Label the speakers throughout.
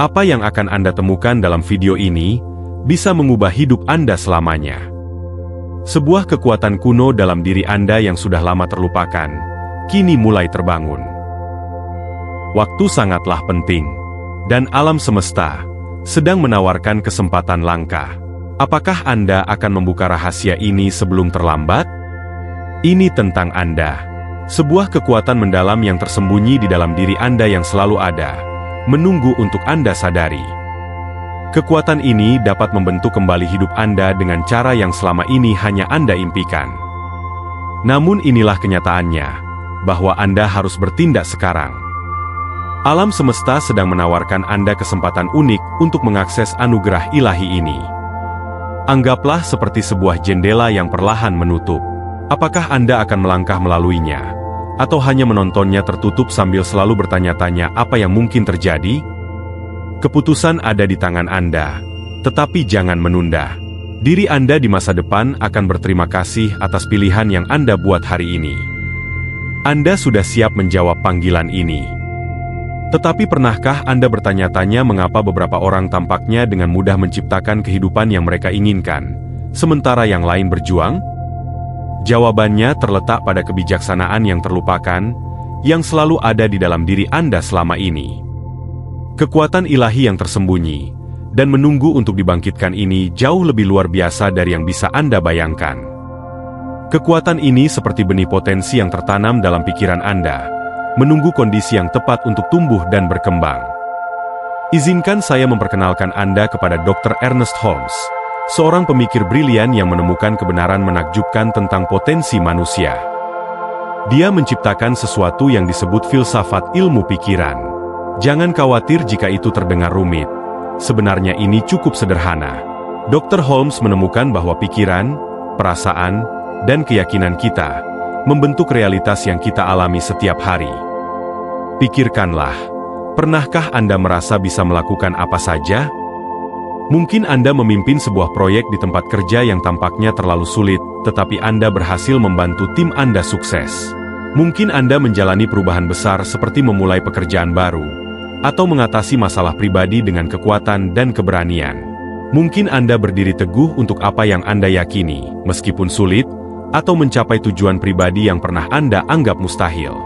Speaker 1: Apa yang akan Anda temukan dalam video ini bisa mengubah hidup Anda selamanya. Sebuah kekuatan kuno dalam diri Anda yang sudah lama terlupakan, kini mulai terbangun. Waktu sangatlah penting, dan alam semesta sedang menawarkan kesempatan langka. Apakah Anda akan membuka rahasia ini sebelum terlambat? Ini tentang Anda. Sebuah kekuatan mendalam yang tersembunyi di dalam diri Anda yang selalu ada, menunggu untuk Anda sadari. Kekuatan ini dapat membentuk kembali hidup Anda dengan cara yang selama ini hanya Anda impikan. Namun inilah kenyataannya, bahwa Anda harus bertindak sekarang. Alam semesta sedang menawarkan Anda kesempatan unik untuk mengakses anugerah ilahi ini. Anggaplah seperti sebuah jendela yang perlahan menutup. Apakah Anda akan melangkah melaluinya? Atau hanya menontonnya tertutup sambil selalu bertanya-tanya apa yang mungkin terjadi? Keputusan ada di tangan Anda, tetapi jangan menunda. Diri Anda di masa depan akan berterima kasih atas pilihan yang Anda buat hari ini. Anda sudah siap menjawab panggilan ini. Tetapi pernahkah Anda bertanya-tanya mengapa beberapa orang tampaknya dengan mudah menciptakan kehidupan yang mereka inginkan, sementara yang lain berjuang? Jawabannya terletak pada kebijaksanaan yang terlupakan, yang selalu ada di dalam diri Anda selama ini. Kekuatan ilahi yang tersembunyi, dan menunggu untuk dibangkitkan ini jauh lebih luar biasa dari yang bisa Anda bayangkan. Kekuatan ini seperti benih potensi yang tertanam dalam pikiran Anda, menunggu kondisi yang tepat untuk tumbuh dan berkembang. Izinkan saya memperkenalkan Anda kepada Dr. Ernest Holmes, seorang pemikir brilian yang menemukan kebenaran menakjubkan tentang potensi manusia. Dia menciptakan sesuatu yang disebut filsafat ilmu pikiran. Jangan khawatir jika itu terdengar rumit. Sebenarnya ini cukup sederhana. Dr. Holmes menemukan bahwa pikiran, perasaan, dan keyakinan kita membentuk realitas yang kita alami setiap hari. Pikirkanlah, pernahkah Anda merasa bisa melakukan apa saja? Mungkin Anda memimpin sebuah proyek di tempat kerja yang tampaknya terlalu sulit, tetapi Anda berhasil membantu tim Anda sukses. Mungkin Anda menjalani perubahan besar seperti memulai pekerjaan baru, atau mengatasi masalah pribadi dengan kekuatan dan keberanian. Mungkin Anda berdiri teguh untuk apa yang Anda yakini, meskipun sulit, atau mencapai tujuan pribadi yang pernah Anda anggap mustahil.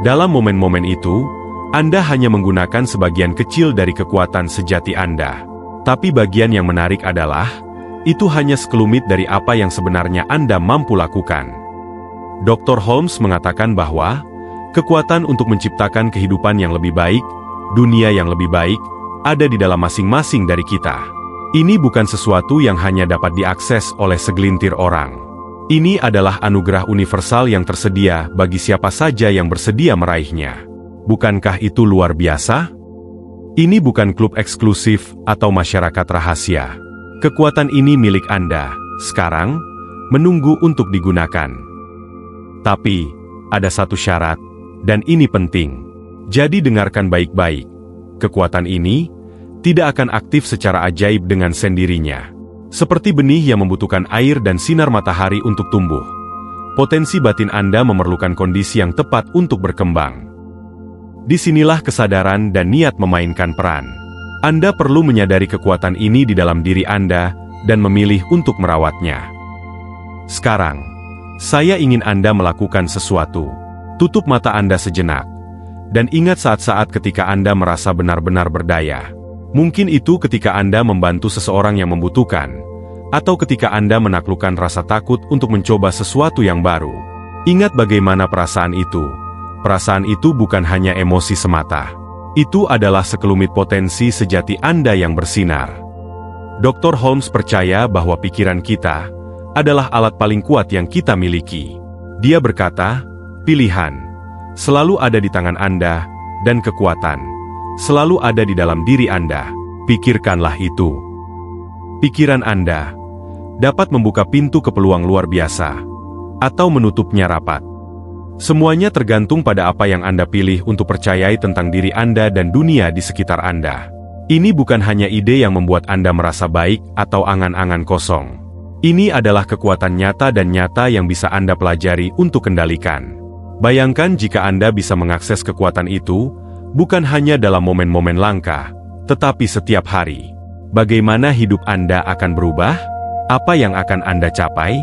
Speaker 1: Dalam momen-momen itu, Anda hanya menggunakan sebagian kecil dari kekuatan sejati Anda. Tapi bagian yang menarik adalah, itu hanya sekelumit dari apa yang sebenarnya Anda mampu lakukan. Dr. Holmes mengatakan bahwa, kekuatan untuk menciptakan kehidupan yang lebih baik, dunia yang lebih baik, ada di dalam masing-masing dari kita. Ini bukan sesuatu yang hanya dapat diakses oleh segelintir orang. Ini adalah anugerah universal yang tersedia bagi siapa saja yang bersedia meraihnya. Bukankah itu luar biasa? Ini bukan klub eksklusif atau masyarakat rahasia. Kekuatan ini milik Anda, sekarang, menunggu untuk digunakan. Tapi, ada satu syarat, dan ini penting. Jadi dengarkan baik-baik. Kekuatan ini tidak akan aktif secara ajaib dengan sendirinya. Seperti benih yang membutuhkan air dan sinar matahari untuk tumbuh. Potensi batin Anda memerlukan kondisi yang tepat untuk berkembang. Disinilah kesadaran dan niat memainkan peran. Anda perlu menyadari kekuatan ini di dalam diri Anda dan memilih untuk merawatnya. Sekarang, saya ingin Anda melakukan sesuatu. Tutup mata Anda sejenak, dan ingat saat-saat ketika Anda merasa benar-benar berdaya. Mungkin itu ketika Anda membantu seseorang yang membutuhkan, atau ketika Anda menaklukkan rasa takut untuk mencoba sesuatu yang baru. Ingat bagaimana perasaan itu. Perasaan itu bukan hanya emosi semata. Itu adalah sekelumit potensi sejati Anda yang bersinar. Dr. Holmes percaya bahwa pikiran kita adalah alat paling kuat yang kita miliki. Dia berkata, pilihan selalu ada di tangan Anda, dan kekuatan selalu ada di dalam diri Anda. Pikirkanlah itu. Pikiran Anda dapat membuka pintu ke peluang luar biasa, atau menutupnya rapat. Semuanya tergantung pada apa yang Anda pilih untuk percayai tentang diri Anda dan dunia di sekitar Anda. Ini bukan hanya ide yang membuat Anda merasa baik atau angan-angan kosong. Ini adalah kekuatan nyata dan nyata yang bisa Anda pelajari untuk kendalikan. Bayangkan jika Anda bisa mengakses kekuatan itu, bukan hanya dalam momen-momen langka, tetapi setiap hari. Bagaimana hidup Anda akan berubah? Apa yang akan Anda capai?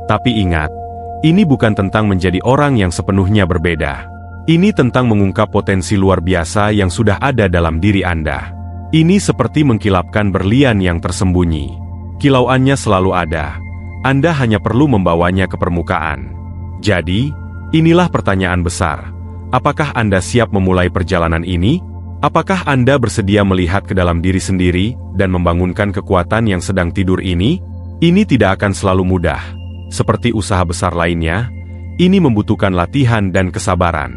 Speaker 1: Tapi ingat, ini bukan tentang menjadi orang yang sepenuhnya berbeda. Ini tentang mengungkap potensi luar biasa yang sudah ada dalam diri Anda. Ini seperti mengkilapkan berlian yang tersembunyi. Kilauannya selalu ada. Anda hanya perlu membawanya ke permukaan. Jadi, inilah pertanyaan besar. Apakah Anda siap memulai perjalanan ini? Apakah Anda bersedia melihat ke dalam diri sendiri dan membangunkan kekuatan yang sedang tidur ini? Ini tidak akan selalu mudah. Seperti usaha besar lainnya, ini membutuhkan latihan dan kesabaran.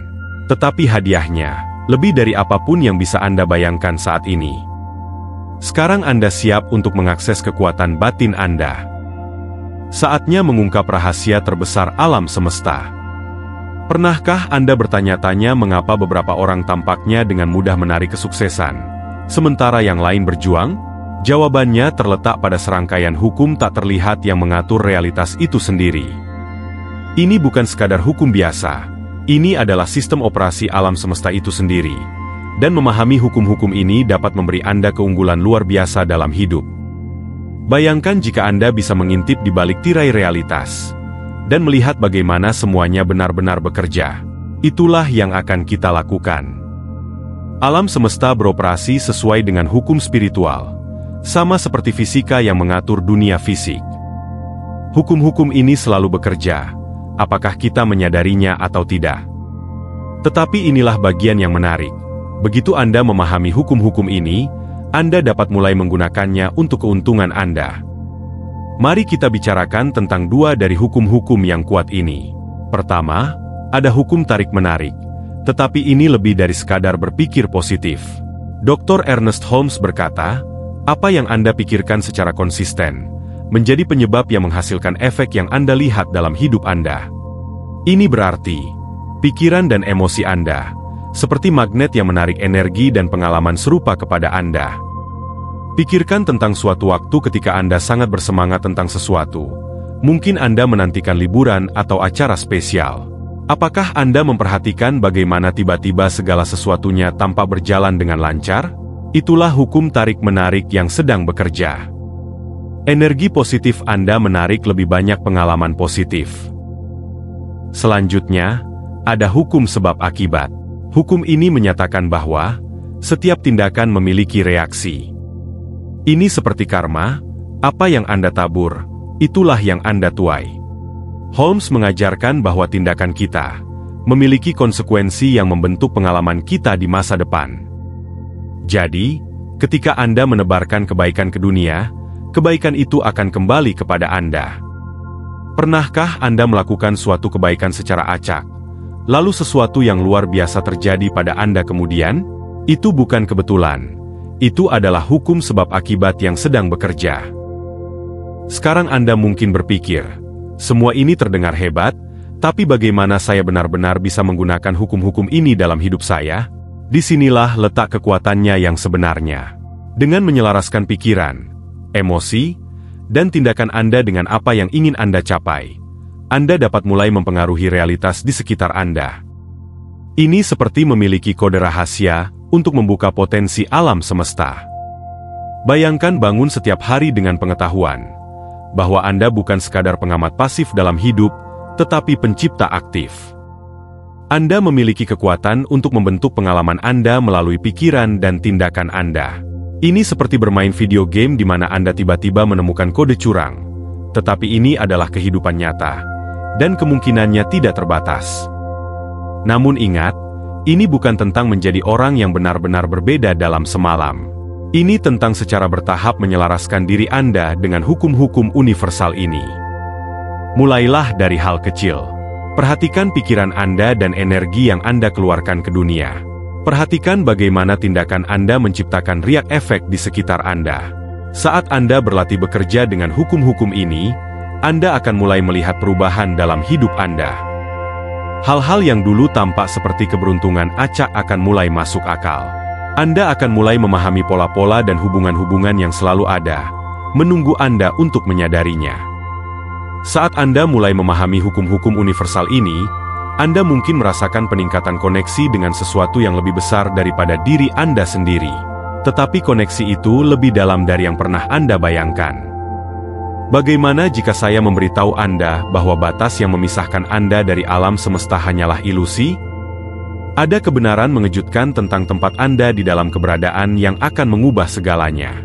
Speaker 1: Tetapi hadiahnya, lebih dari apapun yang bisa Anda bayangkan saat ini. Sekarang Anda siap untuk mengakses kekuatan batin Anda. Saatnya mengungkap rahasia terbesar alam semesta. Pernahkah Anda bertanya-tanya mengapa beberapa orang tampaknya dengan mudah menarik kesuksesan, sementara yang lain berjuang? Jawabannya terletak pada serangkaian hukum tak terlihat yang mengatur realitas itu sendiri. Ini bukan sekadar hukum biasa, ini adalah sistem operasi alam semesta itu sendiri. Dan memahami hukum-hukum ini dapat memberi Anda keunggulan luar biasa dalam hidup. Bayangkan jika Anda bisa mengintip di balik tirai realitas, dan melihat bagaimana semuanya benar-benar bekerja. Itulah yang akan kita lakukan. Alam semesta beroperasi sesuai dengan hukum spiritual. Sama seperti fisika yang mengatur dunia fisik. Hukum-hukum ini selalu bekerja, apakah kita menyadarinya atau tidak. Tetapi inilah bagian yang menarik. Begitu Anda memahami hukum-hukum ini, Anda dapat mulai menggunakannya untuk keuntungan Anda. Mari kita bicarakan tentang dua dari hukum-hukum yang kuat ini. Pertama, ada hukum tarik-menarik. Tetapi ini lebih dari sekadar berpikir positif. Dr. Ernest Holmes berkata, apa yang Anda pikirkan secara konsisten, menjadi penyebab yang menghasilkan efek yang Anda lihat dalam hidup Anda. Ini berarti, pikiran dan emosi Anda, seperti magnet yang menarik energi dan pengalaman serupa kepada Anda. Pikirkan tentang suatu waktu ketika Anda sangat bersemangat tentang sesuatu. Mungkin Anda menantikan liburan atau acara spesial. Apakah Anda memperhatikan bagaimana tiba-tiba segala sesuatunya tampak berjalan dengan lancar? Itulah hukum tarik-menarik yang sedang bekerja. Energi positif Anda menarik lebih banyak pengalaman positif. Selanjutnya, ada hukum sebab akibat. Hukum ini menyatakan bahwa setiap tindakan memiliki reaksi. Ini seperti karma, apa yang Anda tabur, itulah yang Anda tuai. Holmes mengajarkan bahwa tindakan kita memiliki konsekuensi yang membentuk pengalaman kita di masa depan. Jadi, ketika Anda menebarkan kebaikan ke dunia, kebaikan itu akan kembali kepada Anda. Pernahkah Anda melakukan suatu kebaikan secara acak, lalu sesuatu yang luar biasa terjadi pada Anda kemudian? Itu bukan kebetulan. Itu adalah hukum sebab akibat yang sedang bekerja. Sekarang Anda mungkin berpikir, semua ini terdengar hebat, tapi bagaimana saya benar-benar bisa menggunakan hukum-hukum ini dalam hidup saya? Disinilah letak kekuatannya yang sebenarnya. Dengan menyelaraskan pikiran, emosi, dan tindakan Anda dengan apa yang ingin Anda capai, Anda dapat mulai mempengaruhi realitas di sekitar Anda. Ini seperti memiliki kode rahasia untuk membuka potensi alam semesta. Bayangkan bangun setiap hari dengan pengetahuan bahwa Anda bukan sekadar pengamat pasif dalam hidup, tetapi pencipta aktif. Anda memiliki kekuatan untuk membentuk pengalaman Anda melalui pikiran dan tindakan Anda. Ini seperti bermain video game di mana Anda tiba-tiba menemukan kode curang. Tetapi ini adalah kehidupan nyata, dan kemungkinannya tidak terbatas. Namun ingat, ini bukan tentang menjadi orang yang benar-benar berbeda dalam semalam. Ini tentang secara bertahap menyelaraskan diri Anda dengan hukum-hukum universal ini. Mulailah dari hal kecil. Perhatikan pikiran Anda dan energi yang Anda keluarkan ke dunia. Perhatikan bagaimana tindakan Anda menciptakan riak efek di sekitar Anda. Saat Anda berlatih bekerja dengan hukum-hukum ini, Anda akan mulai melihat perubahan dalam hidup Anda. Hal-hal yang dulu tampak seperti keberuntungan acak akan mulai masuk akal. Anda akan mulai memahami pola-pola dan hubungan-hubungan yang selalu ada, menunggu Anda untuk menyadarinya. Saat Anda mulai memahami hukum-hukum universal ini, Anda mungkin merasakan peningkatan koneksi dengan sesuatu yang lebih besar daripada diri Anda sendiri. Tetapi koneksi itu lebih dalam dari yang pernah Anda bayangkan. Bagaimana jika saya memberitahu Anda bahwa batas yang memisahkan Anda dari alam semesta hanyalah ilusi? Ada kebenaran mengejutkan tentang tempat Anda di dalam keberadaan yang akan mengubah segalanya.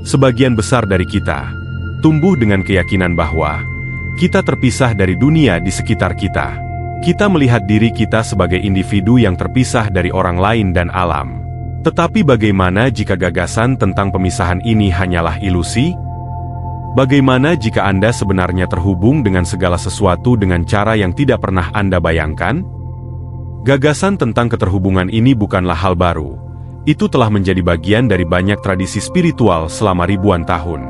Speaker 1: Sebagian besar dari kita tumbuh dengan keyakinan bahwa kita terpisah dari dunia di sekitar kita. Kita melihat diri kita sebagai individu yang terpisah dari orang lain dan alam. Tetapi bagaimana jika gagasan tentang pemisahan ini hanyalah ilusi? Bagaimana jika Anda sebenarnya terhubung dengan segala sesuatu dengan cara yang tidak pernah Anda bayangkan? Gagasan tentang keterhubungan ini bukanlah hal baru. Itu telah menjadi bagian dari banyak tradisi spiritual selama ribuan tahun.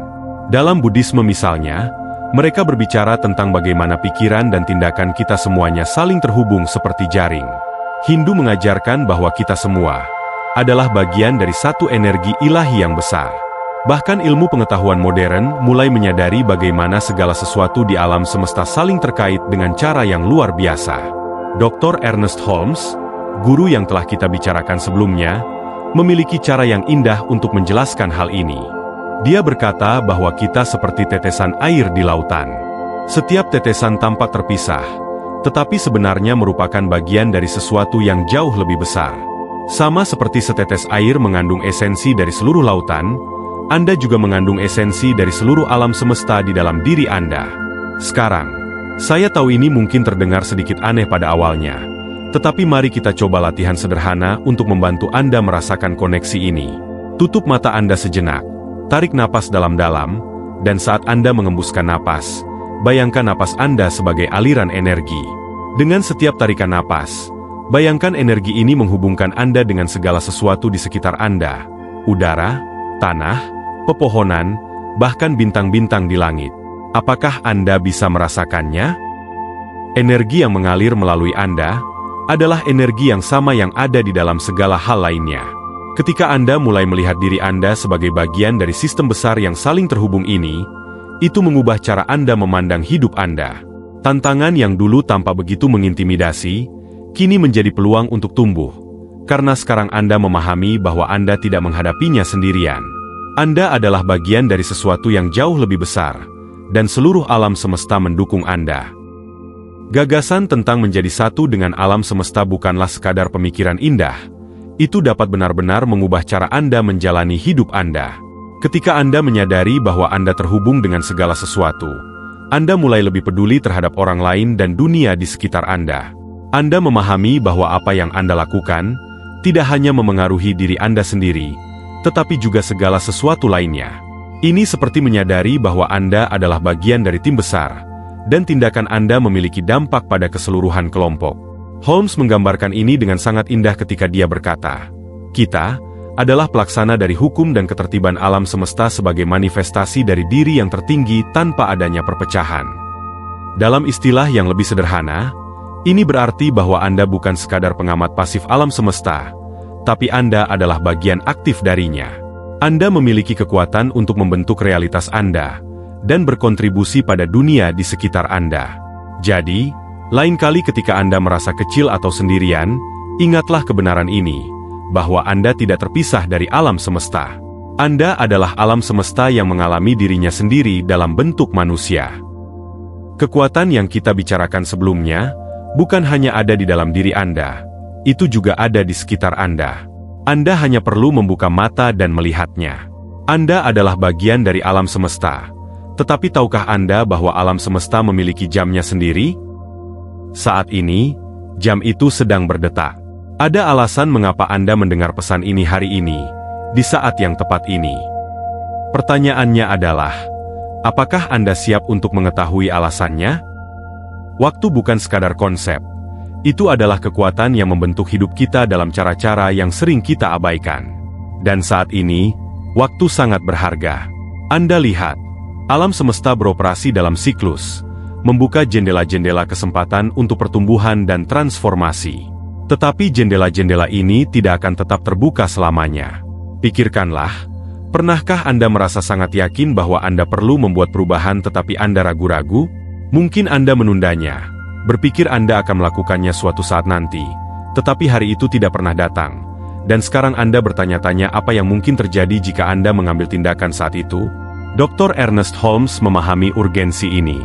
Speaker 1: Dalam Buddhisme misalnya, mereka berbicara tentang bagaimana pikiran dan tindakan kita semuanya saling terhubung seperti jaring. Hindu mengajarkan bahwa kita semua adalah bagian dari satu energi ilahi yang besar. Bahkan ilmu pengetahuan modern mulai menyadari bagaimana segala sesuatu di alam semesta saling terkait dengan cara yang luar biasa. Dr. Ernest Holmes, guru yang telah kita bicarakan sebelumnya, memiliki cara yang indah untuk menjelaskan hal ini. Dia berkata bahwa kita seperti tetesan air di lautan. Setiap tetesan tampak terpisah, tetapi sebenarnya merupakan bagian dari sesuatu yang jauh lebih besar. Sama seperti setetes air mengandung esensi dari seluruh lautan, Anda juga mengandung esensi dari seluruh alam semesta di dalam diri Anda. Sekarang, saya tahu ini mungkin terdengar sedikit aneh pada awalnya, tetapi mari kita coba latihan sederhana untuk membantu Anda merasakan koneksi ini. Tutup mata Anda sejenak, tarik napas dalam-dalam, dan saat Anda mengembuskan napas, bayangkan napas Anda sebagai aliran energi. Dengan setiap tarikan napas, bayangkan energi ini menghubungkan Anda dengan segala sesuatu di sekitar Anda, udara, tanah, pepohonan, bahkan bintang-bintang di langit. Apakah Anda bisa merasakannya? Energi yang mengalir melalui Anda adalah energi yang sama yang ada di dalam segala hal lainnya. Ketika Anda mulai melihat diri Anda sebagai bagian dari sistem besar yang saling terhubung ini, itu mengubah cara Anda memandang hidup Anda. Tantangan yang dulu tampak begitu mengintimidasi, kini menjadi peluang untuk tumbuh, karena sekarang Anda memahami bahwa Anda tidak menghadapinya sendirian. Anda adalah bagian dari sesuatu yang jauh lebih besar, dan seluruh alam semesta mendukung Anda. Gagasan tentang menjadi satu dengan alam semesta bukanlah sekadar pemikiran indah. Itu dapat benar-benar mengubah cara Anda menjalani hidup Anda. Ketika Anda menyadari bahwa Anda terhubung dengan segala sesuatu, Anda mulai lebih peduli terhadap orang lain dan dunia di sekitar Anda. Anda memahami bahwa apa yang Anda lakukan tidak hanya memengaruhi diri Anda sendiri, tetapi juga segala sesuatu lainnya. Ini seperti menyadari bahwa Anda adalah bagian dari tim besar, dan tindakan Anda memiliki dampak pada keseluruhan kelompok. Holmes menggambarkan ini dengan sangat indah ketika dia berkata, "Kita adalah pelaksana dari hukum dan ketertiban alam semesta sebagai manifestasi dari diri yang tertinggi tanpa adanya perpecahan." Dalam istilah yang lebih sederhana, ini berarti bahwa Anda bukan sekadar pengamat pasif alam semesta, tapi Anda adalah bagian aktif darinya. Anda memiliki kekuatan untuk membentuk realitas Anda, dan berkontribusi pada dunia di sekitar Anda. Jadi, lain kali ketika Anda merasa kecil atau sendirian, ingatlah kebenaran ini, bahwa Anda tidak terpisah dari alam semesta. Anda adalah alam semesta yang mengalami dirinya sendiri dalam bentuk manusia. Kekuatan yang kita bicarakan sebelumnya, bukan hanya ada di dalam diri Anda, itu juga ada di sekitar Anda. Anda hanya perlu membuka mata dan melihatnya. Anda adalah bagian dari alam semesta. Tetapi tahukah Anda bahwa alam semesta memiliki jamnya sendiri? Saat ini, jam itu sedang berdetak. Ada alasan mengapa Anda mendengar pesan ini hari ini, di saat yang tepat ini. Pertanyaannya adalah, apakah Anda siap untuk mengetahui alasannya? Waktu bukan sekadar konsep. Itu adalah kekuatan yang membentuk hidup kita dalam cara-cara yang sering kita abaikan. Dan saat ini, waktu sangat berharga. Anda lihat, alam semesta beroperasi dalam siklus, membuka jendela-jendela kesempatan untuk pertumbuhan dan transformasi. Tetapi jendela-jendela ini tidak akan tetap terbuka selamanya. Pikirkanlah, pernahkah Anda merasa sangat yakin bahwa Anda perlu membuat perubahan tetapi Anda ragu-ragu? Mungkin Anda menundanya. Berpikir Anda akan melakukannya suatu saat nanti, tetapi hari itu tidak pernah datang, Dan sekarang Anda bertanya-tanya apa yang mungkin terjadi jika Anda mengambil tindakan saat itu? Dr. Ernest Holmes memahami urgensi ini.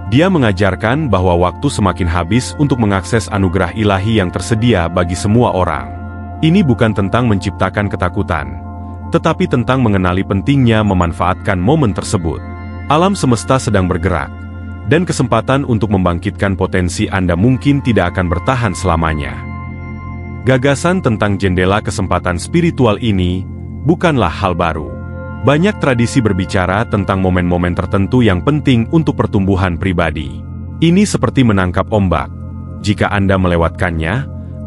Speaker 1: Dia mengajarkan bahwa waktu semakin habis untuk mengakses anugerah ilahi yang tersedia bagi semua orang. Ini bukan tentang menciptakan ketakutan, tetapi tentang mengenali pentingnya memanfaatkan momen tersebut. Alam semesta sedang bergerak, dan kesempatan untuk membangkitkan potensi Anda mungkin tidak akan bertahan selamanya. Gagasan tentang jendela kesempatan spiritual ini bukanlah hal baru. Banyak tradisi berbicara tentang momen-momen tertentu yang penting untuk pertumbuhan pribadi. Ini seperti menangkap ombak. Jika Anda melewatkannya,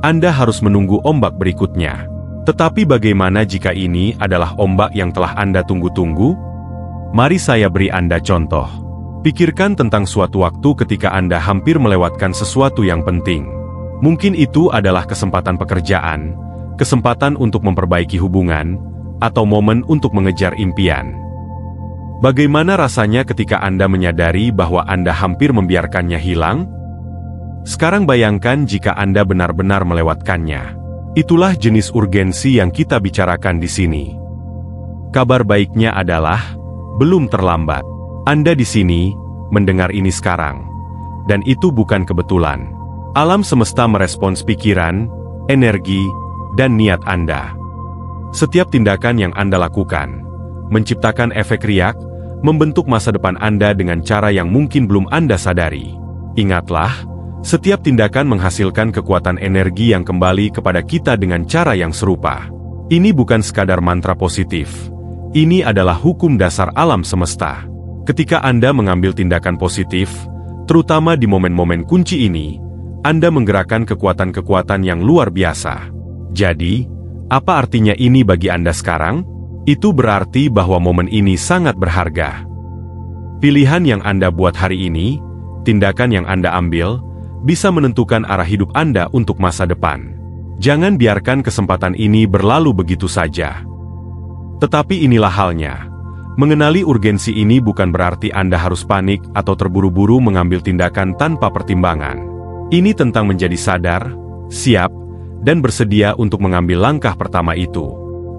Speaker 1: Anda harus menunggu ombak berikutnya. Tetapi bagaimana jika ini adalah ombak yang telah Anda tunggu-tunggu? Mari saya beri Anda contoh. Pikirkan tentang suatu waktu ketika Anda hampir melewatkan sesuatu yang penting. Mungkin itu adalah kesempatan pekerjaan, kesempatan untuk memperbaiki hubungan, atau momen untuk mengejar impian. Bagaimana rasanya ketika Anda menyadari bahwa Anda hampir membiarkannya hilang? Sekarang bayangkan jika Anda benar-benar melewatkannya. Itulah jenis urgensi yang kita bicarakan di sini. Kabar baiknya adalah, belum terlambat. Anda di sini, mendengar ini sekarang. Dan itu bukan kebetulan. Alam semesta merespons pikiran, energi, dan niat Anda. Setiap tindakan yang Anda lakukan, menciptakan efek riak, membentuk masa depan Anda dengan cara yang mungkin belum Anda sadari. Ingatlah, setiap tindakan menghasilkan kekuatan energi yang kembali kepada kita dengan cara yang serupa. Ini bukan sekadar mantra positif. Ini adalah hukum dasar alam semesta. Ketika Anda mengambil tindakan positif, terutama di momen-momen kunci ini, Anda menggerakkan kekuatan-kekuatan yang luar biasa. Jadi, apa artinya ini bagi Anda sekarang? Itu berarti bahwa momen ini sangat berharga. Pilihan yang Anda buat hari ini, tindakan yang Anda ambil, bisa menentukan arah hidup Anda untuk masa depan. Jangan biarkan kesempatan ini berlalu begitu saja. Tetapi inilah halnya. Mengenali urgensi ini bukan berarti Anda harus panik atau terburu-buru mengambil tindakan tanpa pertimbangan. Ini tentang menjadi sadar, siap, dan bersedia untuk mengambil langkah pertama itu.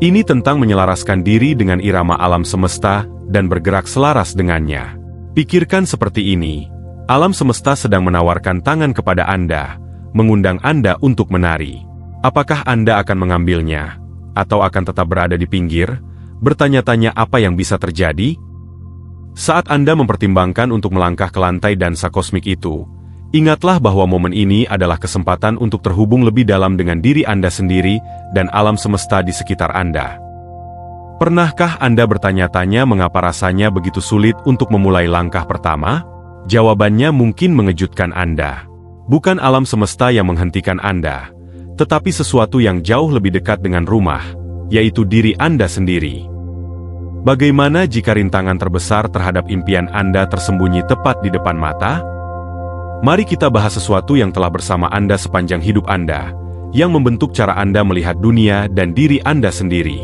Speaker 1: Ini tentang menyelaraskan diri dengan irama alam semesta dan bergerak selaras dengannya. Pikirkan seperti ini, alam semesta sedang menawarkan tangan kepada Anda, mengundang Anda untuk menari. Apakah Anda akan mengambilnya, atau akan tetap berada di pinggir, bertanya-tanya apa yang bisa terjadi? Saat Anda mempertimbangkan untuk melangkah ke lantai dansa kosmik itu, ingatlah bahwa momen ini adalah kesempatan untuk terhubung lebih dalam dengan diri Anda sendiri dan alam semesta di sekitar Anda. Pernahkah Anda bertanya-tanya mengapa rasanya begitu sulit untuk memulai langkah pertama? Jawabannya mungkin mengejutkan Anda. Bukan alam semesta yang menghentikan Anda, tetapi sesuatu yang jauh lebih dekat dengan rumah, yaitu diri Anda sendiri. Bagaimana jika rintangan terbesar terhadap impian Anda tersembunyi tepat di depan mata? Mari kita bahas sesuatu yang telah bersama Anda sepanjang hidup Anda, yang membentuk cara Anda melihat dunia dan diri Anda sendiri.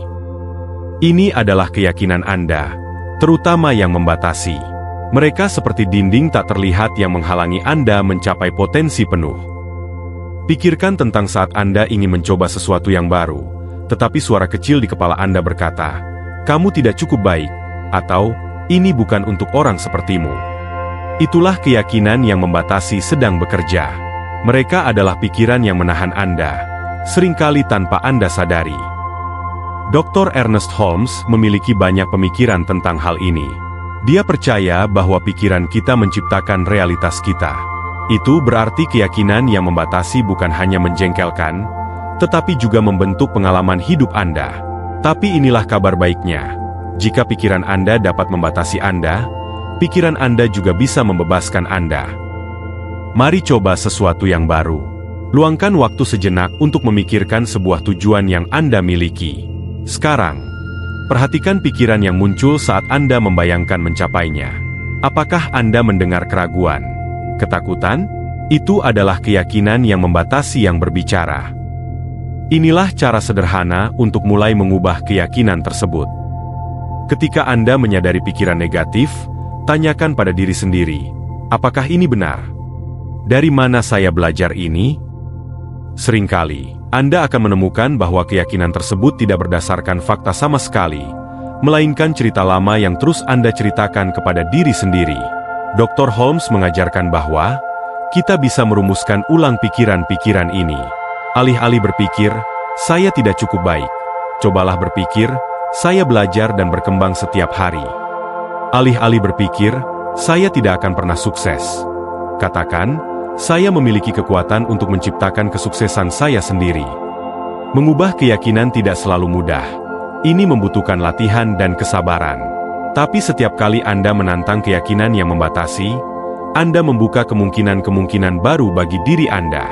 Speaker 1: Ini adalah keyakinan Anda, terutama yang membatasi. Mereka seperti dinding tak terlihat yang menghalangi Anda mencapai potensi penuh. Pikirkan tentang saat Anda ingin mencoba sesuatu yang baru, tetapi suara kecil di kepala Anda berkata, "Kamu tidak cukup baik," atau "Ini bukan untuk orang sepertimu." Itulah keyakinan yang membatasi sedang bekerja. Mereka adalah pikiran yang menahan Anda, seringkali tanpa Anda sadari. Dr. Ernest Holmes memiliki banyak pemikiran tentang hal ini. Dia percaya bahwa pikiran kita menciptakan realitas kita. Itu berarti keyakinan yang membatasi bukan hanya menjengkelkan, tetapi juga membentuk pengalaman hidup Anda. Tapi inilah kabar baiknya. Jika pikiran Anda dapat membatasi Anda, pikiran Anda juga bisa membebaskan Anda. Mari coba sesuatu yang baru. Luangkan waktu sejenak untuk memikirkan sebuah tujuan yang Anda miliki. Sekarang, perhatikan pikiran yang muncul saat Anda membayangkan mencapainya. Apakah Anda mendengar keraguan, ketakutan? Itu adalah keyakinan yang membatasi yang berbicara. Inilah cara sederhana untuk mulai mengubah keyakinan tersebut. Ketika Anda menyadari pikiran negatif, tanyakan pada diri sendiri, apakah ini benar? Dari mana saya belajar ini? Seringkali, Anda akan menemukan bahwa keyakinan tersebut tidak berdasarkan fakta sama sekali, melainkan cerita lama yang terus Anda ceritakan kepada diri sendiri. Dr. Holmes mengajarkan bahwa kita bisa merumuskan ulang pikiran-pikiran ini. Alih-alih berpikir, saya tidak cukup baik, cobalah berpikir, saya belajar dan berkembang setiap hari. Alih-alih berpikir, saya tidak akan pernah sukses, katakan, saya memiliki kekuatan untuk menciptakan kesuksesan saya sendiri. Mengubah keyakinan tidak selalu mudah. Ini membutuhkan latihan dan kesabaran. Tapi setiap kali Anda menantang keyakinan yang membatasi, Anda membuka kemungkinan-kemungkinan baru bagi diri Anda.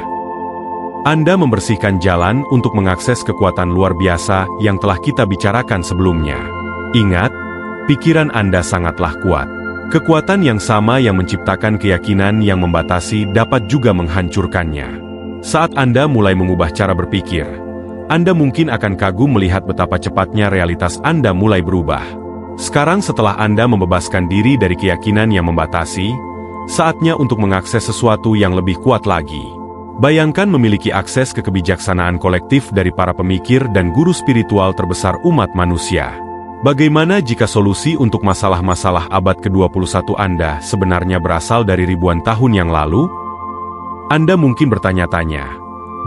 Speaker 1: Anda membersihkan jalan untuk mengakses kekuatan luar biasa yang telah kita bicarakan sebelumnya. Ingat, pikiran Anda sangatlah kuat. Kekuatan yang sama yang menciptakan keyakinan yang membatasi dapat juga menghancurkannya. Saat Anda mulai mengubah cara berpikir, Anda mungkin akan kagum melihat betapa cepatnya realitas Anda mulai berubah. Sekarang setelah Anda membebaskan diri dari keyakinan yang membatasi, saatnya untuk mengakses sesuatu yang lebih kuat lagi. Bayangkan memiliki akses ke kebijaksanaan kolektif dari para pemikir dan guru spiritual terbesar umat manusia. Bagaimana jika solusi untuk masalah-masalah abad ke-21 Anda sebenarnya berasal dari ribuan tahun yang lalu? Anda mungkin bertanya-tanya,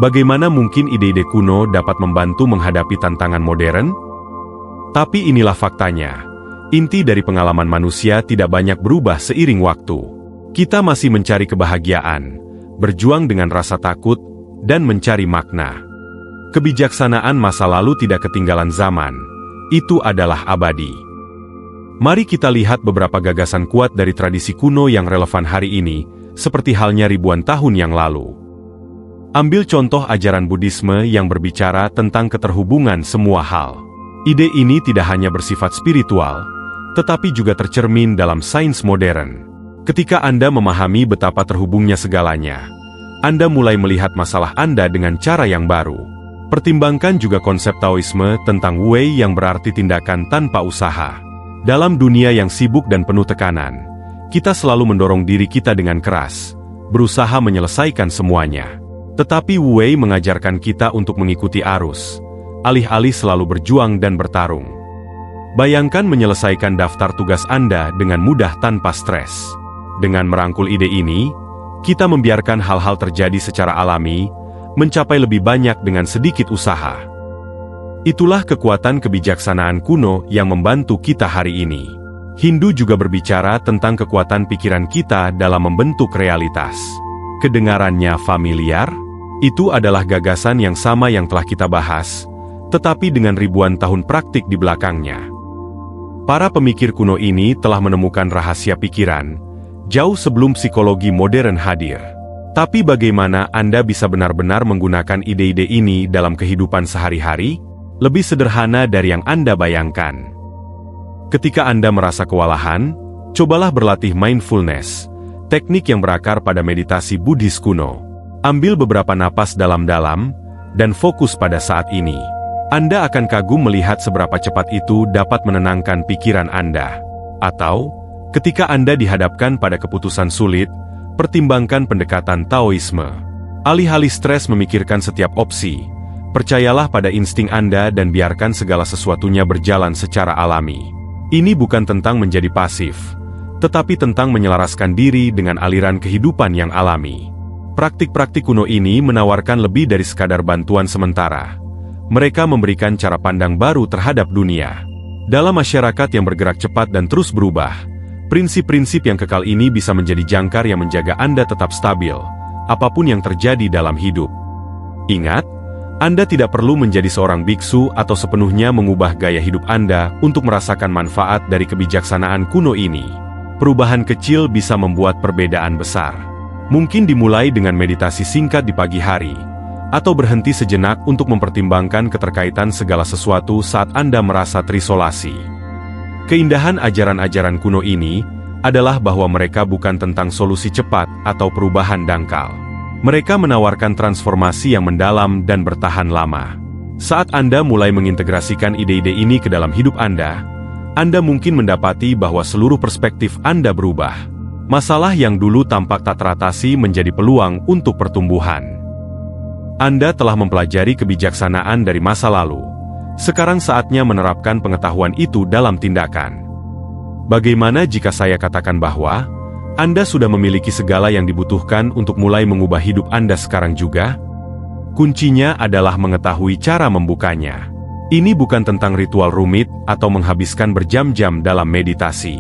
Speaker 1: bagaimana mungkin ide-ide kuno dapat membantu menghadapi tantangan modern? Tapi inilah faktanya. Inti dari pengalaman manusia tidak banyak berubah seiring waktu. Kita masih mencari kebahagiaan, berjuang dengan rasa takut, dan mencari makna. Kebijaksanaan masa lalu tidak ketinggalan zaman. Itu adalah abadi. Mari kita lihat beberapa gagasan kuat dari tradisi kuno yang relevan hari ini, seperti halnya ribuan tahun yang lalu. Ambil contoh ajaran Buddhisme yang berbicara tentang keterhubungan semua hal. Ide ini tidak hanya bersifat spiritual, tetapi juga tercermin dalam sains modern. Ketika Anda memahami betapa terhubungnya segalanya, Anda mulai melihat masalah Anda dengan cara yang baru. Pertimbangkan juga konsep Taoisme tentang Wei yang berarti tindakan tanpa usaha. Dalam dunia yang sibuk dan penuh tekanan, kita selalu mendorong diri kita dengan keras, berusaha menyelesaikan semuanya. Tetapi Wei mengajarkan kita untuk mengikuti arus, alih-alih selalu berjuang dan bertarung. Bayangkan menyelesaikan daftar tugas Anda dengan mudah tanpa stres. Dengan merangkul ide ini, kita membiarkan hal-hal terjadi secara alami, mencapai lebih banyak dengan sedikit usaha. Itulah kekuatan kebijaksanaan kuno yang membantu kita hari ini. Hindu juga berbicara tentang kekuatan pikiran kita dalam membentuk realitas. Kedengarannya familiar? Itu adalah gagasan yang sama yang telah kita bahas, tetapi dengan ribuan tahun praktik di belakangnya. Para pemikir kuno ini telah menemukan rahasia pikiran, jauh sebelum psikologi modern hadir. Tapi bagaimana Anda bisa benar-benar menggunakan ide-ide ini dalam kehidupan sehari-hari? Lebih sederhana dari yang Anda bayangkan. Ketika Anda merasa kewalahan, cobalah berlatih mindfulness, teknik yang berakar pada meditasi Buddhis kuno. Ambil beberapa napas dalam-dalam, dan fokus pada saat ini. Anda akan kagum melihat seberapa cepat itu dapat menenangkan pikiran Anda. Atau, ketika Anda dihadapkan pada keputusan sulit, pertimbangkan pendekatan Taoisme. Alih-alih stres memikirkan setiap opsi, percayalah pada insting Anda dan biarkan segala sesuatunya berjalan secara alami. Ini bukan tentang menjadi pasif, tetapi tentang menyelaraskan diri dengan aliran kehidupan yang alami. Praktik-praktik kuno ini menawarkan lebih dari sekadar bantuan sementara. Mereka memberikan cara pandang baru terhadap dunia. Dalam masyarakat yang bergerak cepat dan terus berubah, prinsip-prinsip yang kekal ini bisa menjadi jangkar yang menjaga Anda tetap stabil, apapun yang terjadi dalam hidup. Ingat, Anda tidak perlu menjadi seorang biksu atau sepenuhnya mengubah gaya hidup Anda untuk merasakan manfaat dari kebijaksanaan kuno ini. Perubahan kecil bisa membuat perbedaan besar. Mungkin dimulai dengan meditasi singkat di pagi hari, atau berhenti sejenak untuk mempertimbangkan keterkaitan segala sesuatu saat Anda merasa terisolasi. Keindahan ajaran-ajaran kuno ini adalah bahwa mereka bukan tentang solusi cepat atau perubahan dangkal. Mereka menawarkan transformasi yang mendalam dan bertahan lama. Saat Anda mulai mengintegrasikan ide-ide ini ke dalam hidup Anda mungkin mendapati bahwa seluruh perspektif Anda berubah. Masalah yang dulu tampak tak teratasi menjadi peluang untuk pertumbuhan. Anda telah mempelajari kebijaksanaan dari masa lalu. Sekarang saatnya menerapkan pengetahuan itu dalam tindakan. Bagaimana jika saya katakan bahwa Anda sudah memiliki segala yang dibutuhkan untuk mulai mengubah hidup Anda sekarang juga? Kuncinya adalah mengetahui cara membukanya. Ini bukan tentang ritual rumit atau menghabiskan berjam-jam dalam meditasi.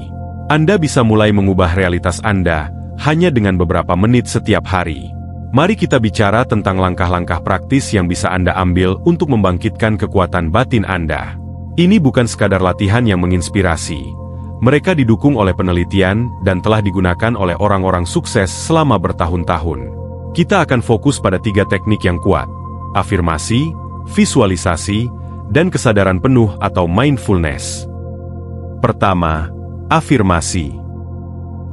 Speaker 1: Anda bisa mulai mengubah realitas Anda hanya dengan beberapa menit setiap hari. Mari kita bicara tentang langkah-langkah praktis yang bisa Anda ambil untuk membangkitkan kekuatan batin Anda. Ini bukan sekadar latihan yang menginspirasi. Mereka didukung oleh penelitian dan telah digunakan oleh orang-orang sukses selama bertahun-tahun. Kita akan fokus pada 3 teknik yang kuat: afirmasi, visualisasi, dan kesadaran penuh atau mindfulness. Pertama, afirmasi.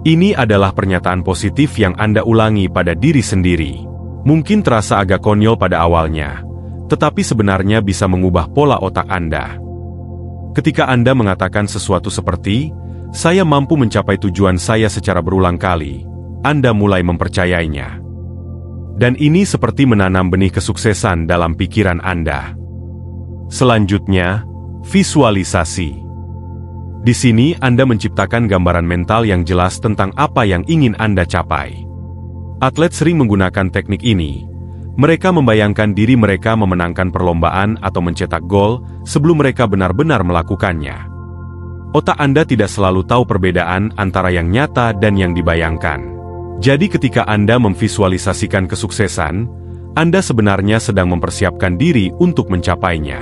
Speaker 1: Ini adalah pernyataan positif yang Anda ulangi pada diri sendiri. Mungkin terasa agak konyol pada awalnya, tetapi sebenarnya bisa mengubah pola otak Anda. Ketika Anda mengatakan sesuatu seperti, "Saya mampu mencapai tujuan saya" secara berulang kali, Anda mulai mempercayainya. Dan ini seperti menanam benih kesuksesan dalam pikiran Anda. Selanjutnya, visualisasi. Di sini Anda menciptakan gambaran mental yang jelas tentang apa yang ingin Anda capai. Atlet sering menggunakan teknik ini. Mereka membayangkan diri mereka memenangkan perlombaan atau mencetak gol sebelum mereka benar-benar melakukannya. Otak Anda tidak selalu tahu perbedaan antara yang nyata dan yang dibayangkan. Jadi ketika Anda memvisualisasikan kesuksesan, Anda sebenarnya sedang mempersiapkan diri untuk mencapainya.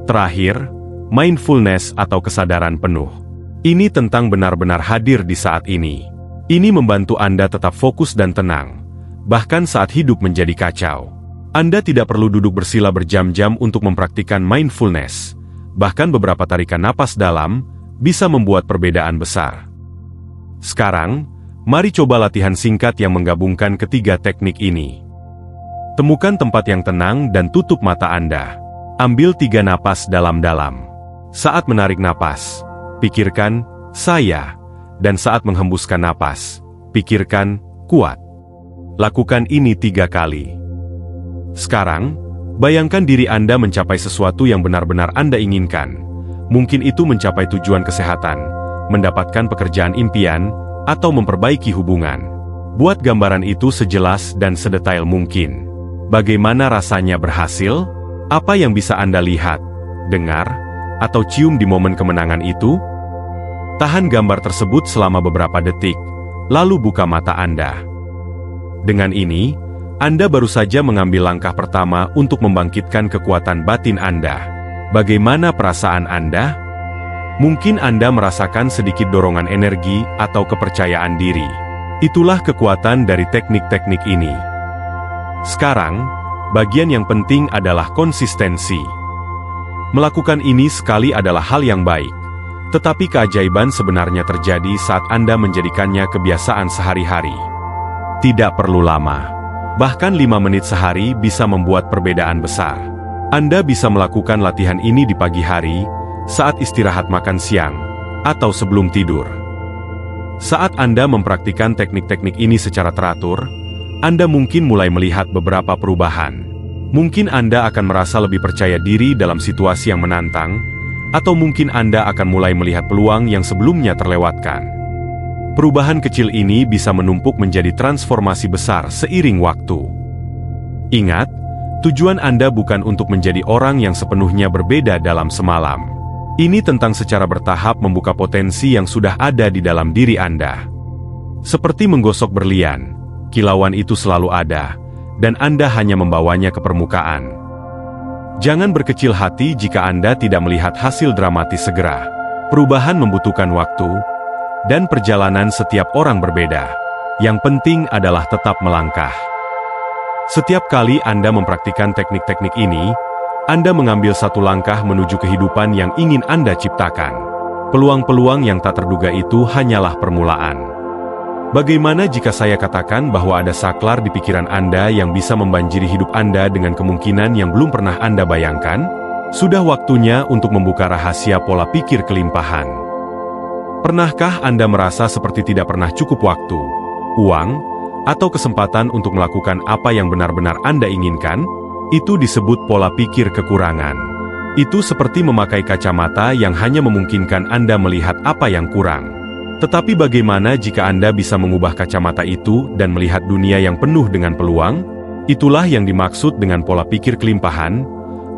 Speaker 1: Terakhir, mindfulness atau kesadaran penuh. Ini tentang benar-benar hadir di saat ini. Ini membantu Anda tetap fokus dan tenang, bahkan saat hidup menjadi kacau. Anda tidak perlu duduk bersila berjam-jam untuk mempraktikkan mindfulness. Bahkan beberapa tarikan napas dalam bisa membuat perbedaan besar. Sekarang, mari coba latihan singkat yang menggabungkan ketiga teknik ini. Temukan tempat yang tenang dan tutup mata Anda. Ambil 3 napas dalam-dalam. Saat menarik napas, pikirkan, "Saya." Dan saat menghembuskan napas, pikirkan, "Kuat." Lakukan ini 3 kali. Sekarang, bayangkan diri Anda mencapai sesuatu yang benar-benar Anda inginkan. Mungkin itu mencapai tujuan kesehatan, mendapatkan pekerjaan impian, atau memperbaiki hubungan. Buat gambaran itu sejelas dan sedetail mungkin. Bagaimana rasanya berhasil? Apa yang bisa Anda lihat, dengar, atau cium di momen kemenangan itu? Tahan gambar tersebut selama beberapa detik, lalu buka mata Anda. Dengan ini, Anda baru saja mengambil langkah pertama untuk membangkitkan kekuatan batin Anda. Bagaimana perasaan Anda? Mungkin Anda merasakan sedikit dorongan energi atau kepercayaan diri. Itulah kekuatan dari teknik-teknik ini. Sekarang, bagian yang penting adalah konsistensi. Melakukan ini sekali adalah hal yang baik, tetapi keajaiban sebenarnya terjadi saat Anda menjadikannya kebiasaan sehari-hari. Tidak perlu lama. Bahkan 5 menit sehari bisa membuat perbedaan besar. Anda bisa melakukan latihan ini di pagi hari, saat istirahat makan siang, atau sebelum tidur. Saat Anda mempraktikkan teknik-teknik ini secara teratur, Anda mungkin mulai melihat beberapa perubahan. Mungkin Anda akan merasa lebih percaya diri dalam situasi yang menantang, atau mungkin Anda akan mulai melihat peluang yang sebelumnya terlewatkan. Perubahan kecil ini bisa menumpuk menjadi transformasi besar seiring waktu. Ingat, tujuan Anda bukan untuk menjadi orang yang sepenuhnya berbeda dalam semalam. Ini tentang secara bertahap membuka potensi yang sudah ada di dalam diri Anda. Seperti menggosok berlian, kilauan itu selalu ada, dan Anda hanya membawanya ke permukaan. Jangan berkecil hati jika Anda tidak melihat hasil dramatis segera. Perubahan membutuhkan waktu, dan perjalanan setiap orang berbeda. Yang penting adalah tetap melangkah. Setiap kali Anda mempraktikkan teknik-teknik ini, Anda mengambil satu langkah menuju kehidupan yang ingin Anda ciptakan. Peluang-peluang yang tak terduga itu hanyalah permulaan. Bagaimana jika saya katakan bahwa ada saklar di pikiran Anda yang bisa membanjiri hidup Anda dengan kemungkinan yang belum pernah Anda bayangkan? Sudah waktunya untuk membuka rahasia pola pikir kelimpahan. Pernahkah Anda merasa seperti tidak pernah cukup waktu, uang, atau kesempatan untuk melakukan apa yang benar-benar Anda inginkan, itu disebut pola pikir kekurangan. Itu seperti memakai kacamata yang hanya memungkinkan Anda melihat apa yang kurang. Tetapi bagaimana jika Anda bisa mengubah kacamata itu dan melihat dunia yang penuh dengan peluang? Itulah yang dimaksud dengan pola pikir kelimpahan,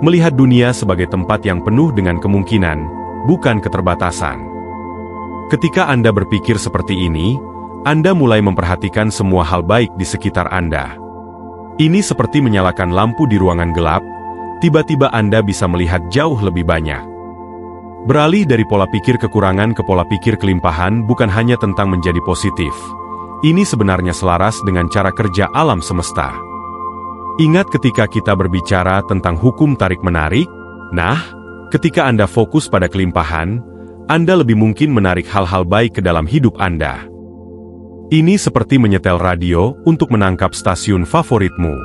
Speaker 1: melihat dunia sebagai tempat yang penuh dengan kemungkinan, bukan keterbatasan. Ketika Anda berpikir seperti ini, Anda mulai memperhatikan semua hal baik di sekitar Anda. Ini seperti menyalakan lampu di ruangan gelap, tiba-tiba Anda bisa melihat jauh lebih banyak. Beralih dari pola pikir kekurangan ke pola pikir kelimpahan bukan hanya tentang menjadi positif. Ini sebenarnya selaras dengan cara kerja alam semesta. Ingat ketika kita berbicara tentang hukum tarik-menarik? Nah, ketika Anda fokus pada kelimpahan, Anda lebih mungkin menarik hal-hal baik ke dalam hidup Anda. Ini seperti menyetel radio untuk menangkap stasiun favoritmu.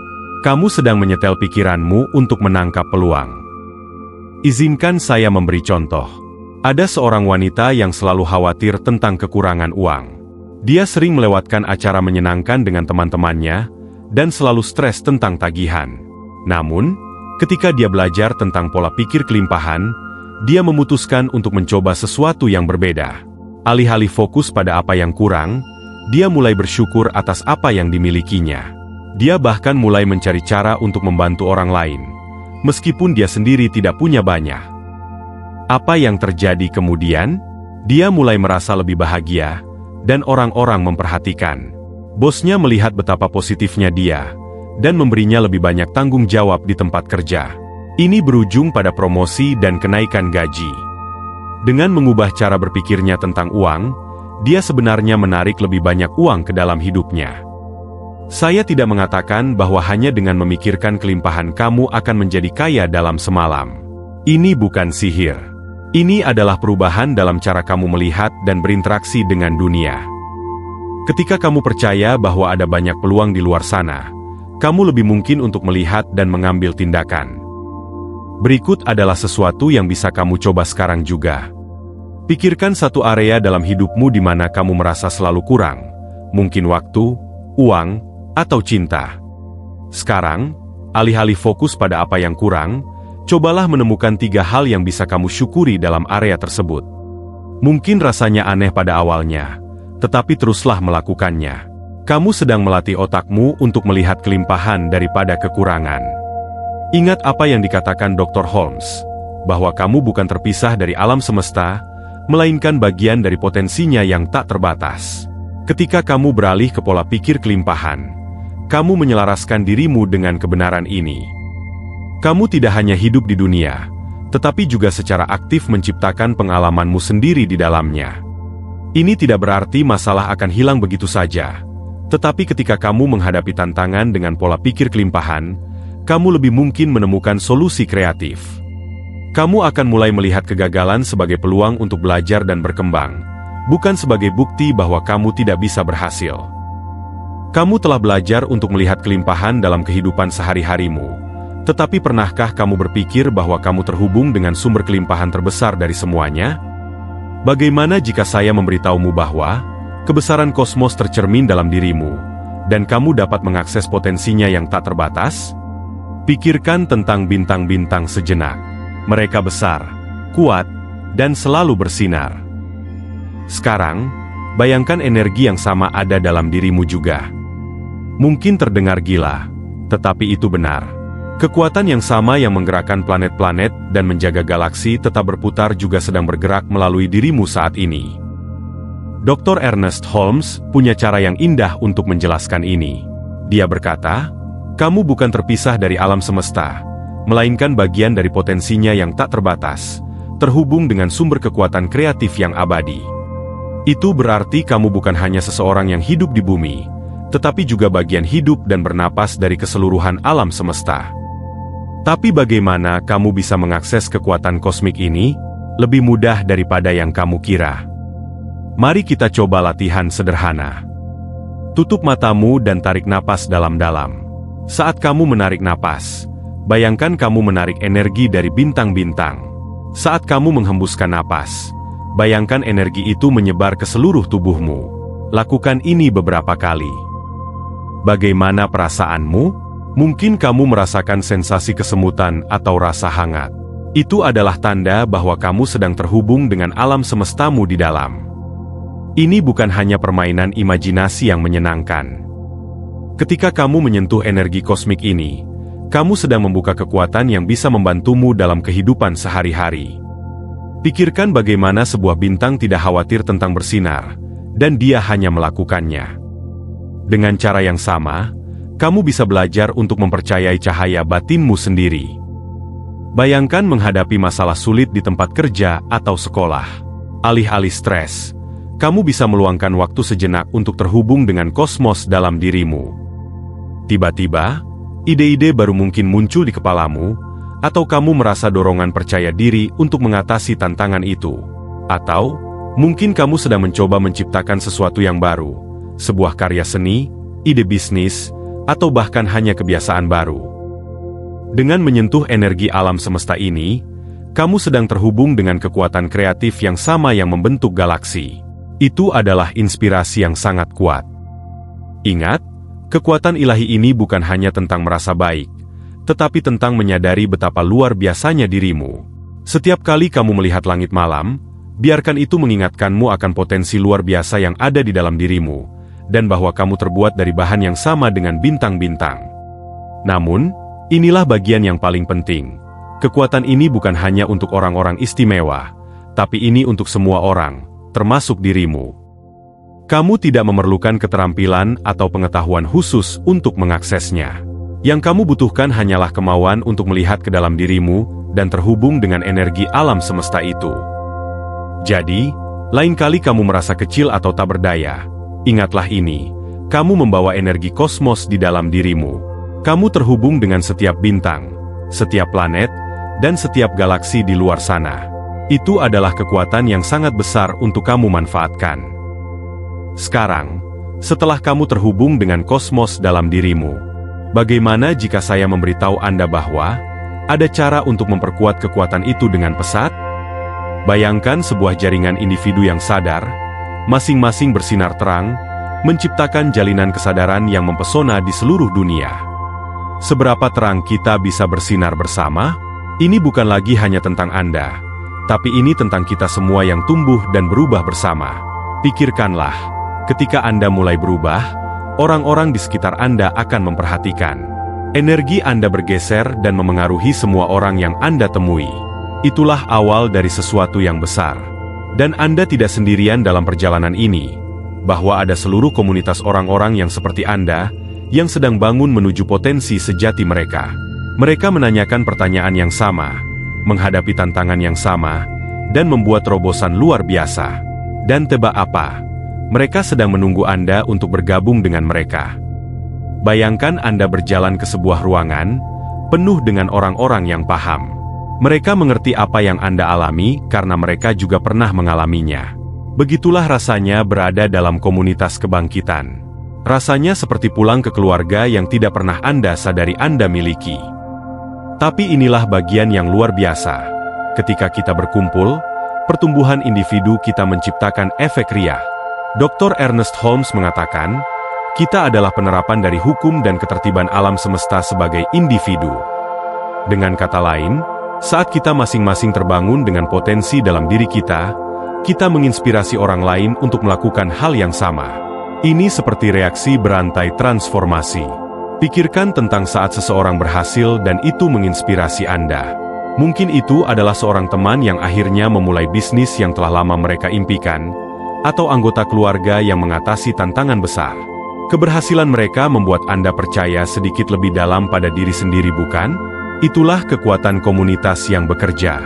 Speaker 1: Kamu sedang menyetel pikiranmu untuk menangkap peluang. Izinkan saya memberi contoh. Ada seorang wanita yang selalu khawatir tentang kekurangan uang. Dia sering melewatkan acara menyenangkan dengan teman-temannya, dan selalu stres tentang tagihan. Namun, ketika dia belajar tentang pola pikir kelimpahan, dia memutuskan untuk mencoba sesuatu yang berbeda. Alih-alih fokus pada apa yang kurang, dia mulai bersyukur atas apa yang dimilikinya. Dia bahkan mulai mencari cara untuk membantu orang lain, meskipun dia sendiri tidak punya banyak. Apa yang terjadi kemudian? Dia mulai merasa lebih bahagia, dan orang-orang memperhatikan. Bosnya melihat betapa positifnya dia, dan memberinya lebih banyak tanggung jawab di tempat kerja. Ini berujung pada promosi dan kenaikan gaji. Dengan mengubah cara berpikirnya tentang uang, dia sebenarnya menarik lebih banyak uang ke dalam hidupnya. Saya tidak mengatakan bahwa hanya dengan memikirkan kelimpahan kamu akan menjadi kaya dalam semalam. Ini bukan sihir. Ini adalah perubahan dalam cara kamu melihat dan berinteraksi dengan dunia. Ketika kamu percaya bahwa ada banyak peluang di luar sana, kamu lebih mungkin untuk melihat dan mengambil tindakan. Berikut adalah sesuatu yang bisa kamu coba sekarang juga. Pikirkan satu area dalam hidupmu di mana kamu merasa selalu kurang, mungkin waktu, uang, atau cinta. Sekarang, alih-alih fokus pada apa yang kurang, cobalah menemukan 3 hal yang bisa kamu syukuri dalam area tersebut. Mungkin rasanya aneh pada awalnya, tetapi teruslah melakukannya. Kamu sedang melatih otakmu untuk melihat kelimpahan daripada kekurangan. Ingat apa yang dikatakan Dr. Holmes, bahwa kamu bukan terpisah dari alam semesta, melainkan bagian dari potensinya yang tak terbatas. Ketika kamu beralih ke pola pikir kelimpahan, kamu menyelaraskan dirimu dengan kebenaran ini. Kamu tidak hanya hidup di dunia, tetapi juga secara aktif menciptakan pengalamanmu sendiri di dalamnya. Ini tidak berarti masalah akan hilang begitu saja, tetapi ketika kamu menghadapi tantangan dengan pola pikir kelimpahan, kamu lebih mungkin menemukan solusi kreatif. Kamu akan mulai melihat kegagalan sebagai peluang untuk belajar dan berkembang, bukan sebagai bukti bahwa kamu tidak bisa berhasil. Kamu telah belajar untuk melihat kelimpahan dalam kehidupan sehari-harimu, tetapi pernahkah kamu berpikir bahwa kamu terhubung dengan sumber kelimpahan terbesar dari semuanya? Bagaimana jika saya memberitahumu bahwa kebesaran kosmos tercermin dalam dirimu, dan kamu dapat mengakses potensinya yang tak terbatas? Pikirkan tentang bintang-bintang sejenak. Mereka besar, kuat, dan selalu bersinar. Sekarang, bayangkan energi yang sama ada dalam dirimu juga. Mungkin terdengar gila, tetapi itu benar. Kekuatan yang sama yang menggerakkan planet-planet dan menjaga galaksi tetap berputar juga sedang bergerak melalui dirimu saat ini. Dr. Ernest Holmes punya cara yang indah untuk menjelaskan ini. Dia berkata, kamu bukan terpisah dari alam semesta, melainkan bagian dari potensinya yang tak terbatas, terhubung dengan sumber kekuatan kreatif yang abadi. Itu berarti kamu bukan hanya seseorang yang hidup di bumi, tetapi juga bagian hidup dan bernapas dari keseluruhan alam semesta. Tapi bagaimana kamu bisa mengakses kekuatan kosmik ini? Lebih mudah daripada yang kamu kira. Mari kita coba latihan sederhana. Tutup matamu dan tarik napas dalam-dalam. Saat kamu menarik napas, bayangkan kamu menarik energi dari bintang-bintang. Saat kamu menghembuskan napas, bayangkan energi itu menyebar ke seluruh tubuhmu. Lakukan ini beberapa kali. Bagaimana perasaanmu? Mungkin kamu merasakan sensasi kesemutan atau rasa hangat. Itu adalah tanda bahwa kamu sedang terhubung dengan alam semestamu di dalam. Ini bukan hanya permainan imajinasi yang menyenangkan. Ketika kamu menyentuh energi kosmik ini, kamu sedang membuka kekuatan yang bisa membantumu dalam kehidupan sehari-hari. Pikirkan bagaimana sebuah bintang tidak khawatir tentang bersinar, dan dia hanya melakukannya. Dengan cara yang sama, kamu bisa belajar untuk mempercayai cahaya batinmu sendiri. Bayangkan menghadapi masalah sulit di tempat kerja atau sekolah. Alih-alih stres, kamu bisa meluangkan waktu sejenak untuk terhubung dengan kosmos dalam dirimu. Tiba-tiba, ide-ide baru mungkin muncul di kepalamu, atau kamu merasa dorongan percaya diri untuk mengatasi tantangan itu. Atau, mungkin kamu sedang mencoba menciptakan sesuatu yang baru, sebuah karya seni, ide bisnis, atau bahkan hanya kebiasaan baru. Dengan menyentuh energi alam semesta ini, kamu sedang terhubung dengan kekuatan kreatif yang sama yang membentuk galaksi. Itu adalah inspirasi yang sangat kuat. Ingat, kekuatan ilahi ini bukan hanya tentang merasa baik, tetapi tentang menyadari betapa luar biasanya dirimu. Setiap kali kamu melihat langit malam, biarkan itu mengingatkanmu akan potensi luar biasa yang ada di dalam dirimu, dan bahwa kamu terbuat dari bahan yang sama dengan bintang-bintang. Namun, inilah bagian yang paling penting. Kekuatan ini bukan hanya untuk orang-orang istimewa, tapi ini untuk semua orang, termasuk dirimu. Kamu tidak memerlukan keterampilan atau pengetahuan khusus untuk mengaksesnya. Yang kamu butuhkan hanyalah kemauan untuk melihat ke dalam dirimu dan terhubung dengan energi alam semesta itu. Jadi, lain kali kamu merasa kecil atau tak berdaya, ingatlah ini, kamu membawa energi kosmos di dalam dirimu. Kamu terhubung dengan setiap bintang, setiap planet, dan setiap galaksi di luar sana. Itu adalah kekuatan yang sangat besar untuk kamu manfaatkan. Sekarang, setelah kamu terhubung dengan kosmos dalam dirimu, bagaimana jika saya memberitahu Anda bahwa ada cara untuk memperkuat kekuatan itu dengan pesat? Bayangkan sebuah jaringan individu yang sadar, masing-masing bersinar terang, menciptakan jalinan kesadaran yang mempesona di seluruh dunia. Seberapa terang kita bisa bersinar bersama? Ini bukan lagi hanya tentang Anda, tapi ini tentang kita semua yang tumbuh dan berubah bersama. Pikirkanlah, ketika Anda mulai berubah, orang-orang di sekitar Anda akan memperhatikan. Energi Anda bergeser dan memengaruhi semua orang yang Anda temui. Itulah awal dari sesuatu yang besar. Dan Anda tidak sendirian dalam perjalanan ini, bahwa ada seluruh komunitas orang-orang yang seperti Anda, yang sedang bangun menuju potensi sejati mereka. Mereka menanyakan pertanyaan yang sama, menghadapi tantangan yang sama, dan membuat terobosan luar biasa. Dan tebak apa? Mereka sedang menunggu Anda untuk bergabung dengan mereka. Bayangkan Anda berjalan ke sebuah ruangan, penuh dengan orang-orang yang paham. Mereka mengerti apa yang Anda alami karena mereka juga pernah mengalaminya. Begitulah rasanya berada dalam komunitas kebangkitan. Rasanya seperti pulang ke keluarga yang tidak pernah Anda sadari Anda miliki. Tapi inilah bagian yang luar biasa. Ketika kita berkumpul, pertumbuhan individu kita menciptakan efek riah. Dr. Ernest Holmes mengatakan, kita adalah penerapan dari hukum dan ketertiban alam semesta sebagai individu. Dengan kata lain, saat kita masing-masing terbangun dengan potensi dalam diri kita menginspirasi orang lain untuk melakukan hal yang sama. Ini seperti reaksi berantai transformasi. Pikirkan tentang saat seseorang berhasil dan itu menginspirasi Anda. Mungkin itu adalah seorang teman yang akhirnya memulai bisnis yang telah lama mereka impikan, atau anggota keluarga yang mengatasi tantangan besar. Keberhasilan mereka membuat Anda percaya sedikit lebih dalam pada diri sendiri, bukan? Itulah kekuatan komunitas yang bekerja.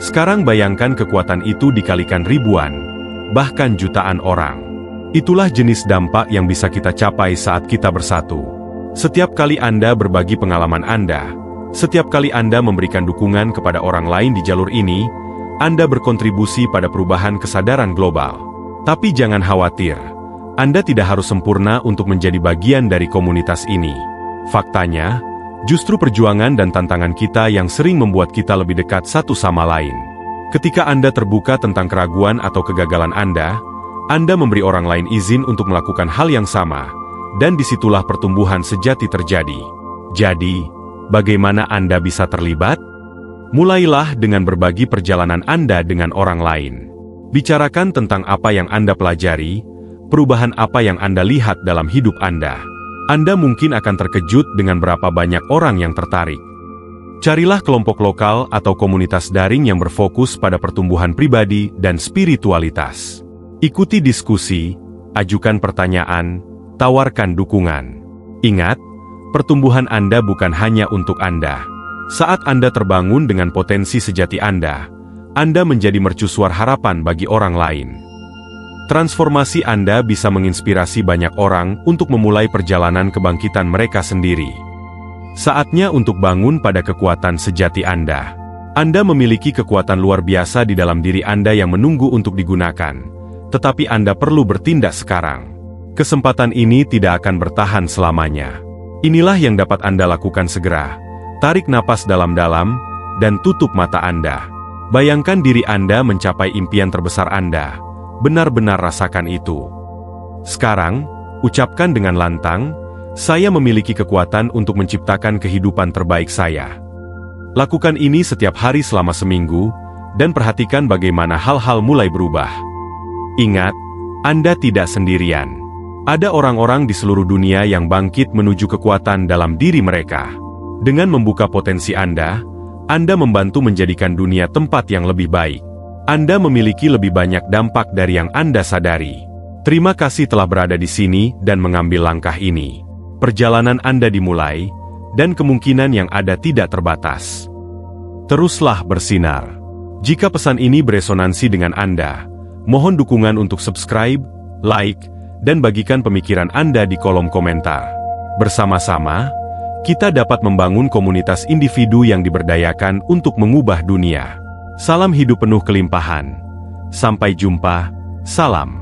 Speaker 1: Sekarang bayangkan kekuatan itu dikalikan ribuan, bahkan jutaan orang. Itulah jenis dampak yang bisa kita capai saat kita bersatu. Setiap kali Anda berbagi pengalaman Anda, setiap kali Anda memberikan dukungan kepada orang lain di jalur ini, Anda berkontribusi pada perubahan kesadaran global. Tapi jangan khawatir, Anda tidak harus sempurna untuk menjadi bagian dari komunitas ini. Faktanya, justru perjuangan dan tantangan kita yang sering membuat kita lebih dekat satu sama lain. Ketika Anda terbuka tentang keraguan atau kegagalan Anda memberi orang lain izin untuk melakukan hal yang sama, dan disitulah pertumbuhan sejati terjadi. Jadi, bagaimana Anda bisa terlibat? Mulailah dengan berbagi perjalanan Anda dengan orang lain. Bicarakan tentang apa yang Anda pelajari, perubahan apa yang Anda lihat dalam hidup Anda. Anda mungkin akan terkejut dengan berapa banyak orang yang tertarik. Carilah kelompok lokal atau komunitas daring yang berfokus pada pertumbuhan pribadi dan spiritualitas. Ikuti diskusi, ajukan pertanyaan, tawarkan dukungan. Ingat, pertumbuhan Anda bukan hanya untuk Anda. Saat Anda terbangun dengan potensi sejati Anda menjadi mercusuar harapan bagi orang lain. Transformasi Anda bisa menginspirasi banyak orang untuk memulai perjalanan kebangkitan mereka sendiri. Saatnya untuk bangun pada kekuatan sejati Anda. Anda memiliki kekuatan luar biasa di dalam diri Anda yang menunggu untuk digunakan, tetapi Anda perlu bertindak sekarang. Kesempatan ini tidak akan bertahan selamanya. Inilah yang dapat Anda lakukan segera. Tarik napas dalam-dalam, dan tutup mata Anda. Bayangkan diri Anda mencapai impian terbesar Anda. Benar-benar rasakan itu. Sekarang, ucapkan dengan lantang, "Saya memiliki kekuatan untuk menciptakan kehidupan terbaik saya." Lakukan ini setiap hari selama seminggu, dan perhatikan bagaimana hal-hal mulai berubah. Ingat, Anda tidak sendirian. Ada orang-orang di seluruh dunia yang bangkit menuju kekuatan dalam diri mereka. Dengan membuka potensi Anda membantu menjadikan dunia tempat yang lebih baik. Anda memiliki lebih banyak dampak dari yang Anda sadari. Terima kasih telah berada di sini dan mengambil langkah ini. Perjalanan Anda dimulai, dan kemungkinan yang ada tidak terbatas. Teruslah bersinar. Jika pesan ini beresonansi dengan Anda, mohon dukungan untuk subscribe, like, dan bagikan pemikiran Anda di kolom komentar. Bersama-sama, kita dapat membangun komunitas individu yang diberdayakan untuk mengubah dunia. Salam hidup penuh kelimpahan. Sampai jumpa. Salam.